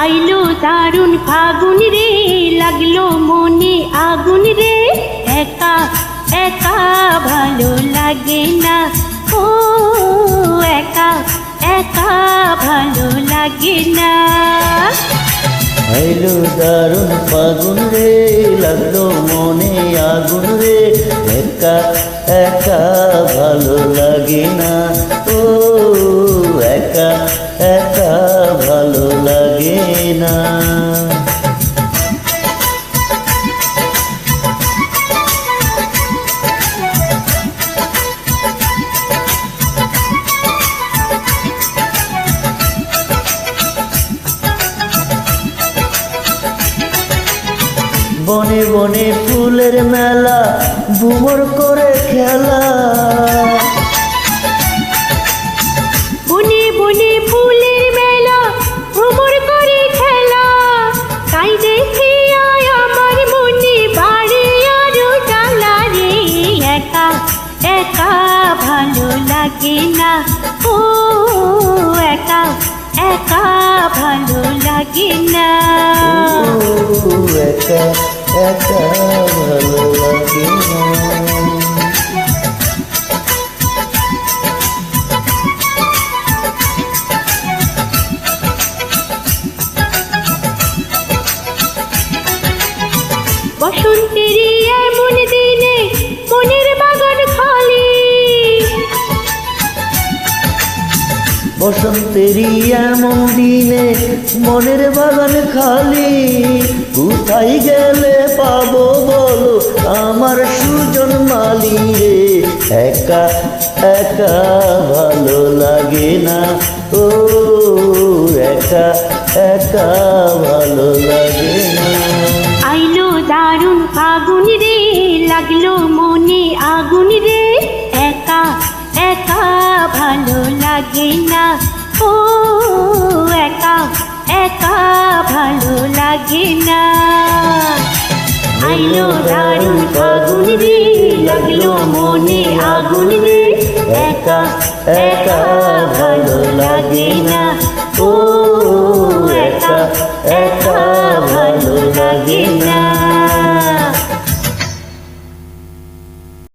আইলো দারুণ ফাগুন রে, লাগলো মনে আগুন রে, একা একা ভালো লাগে না, ও একা একা ভালো লাগে না। আইলো দারুণ ফাগুন রে, লাগলো মনে আগুন রে, একা একা ভালো লাগে না, ও একা একা ভালো লাগে না। বনে বনে ফুলের মেলা, ভ্রমর করে খেলা, বনে বনে ফুলের মেলা, ভ্রমর করে খেলা, তাই দেখে আমার মনে বাড়ে আরো জ্বালা রে, একা একা ভালো লাগে না, ও একা একা ভালো লাগে না। একা একা ভালো লাগে না। বসন্তেরই এমন দিনে মনের বাগান খালি, বসন্তেরই এমন দিনে মনের বাগান খালি, কোথায় গেলে পাবো বলো আমার সুজন মালি রে, একা একা ভালো লাগে না, ও একা একা ভালো লাগে না। আইলো দারুণ ফাগুন রে, লাগলো মনে আগুন রে, একা একা ভালো লাগে না, ও একা একা ভালো লাগে না। আইলো দারুণ ফাগুন রে, লাগলো মনে আগুন রে, একা একা ভালো লাগে না, ও একা একা ভালো লাগে না।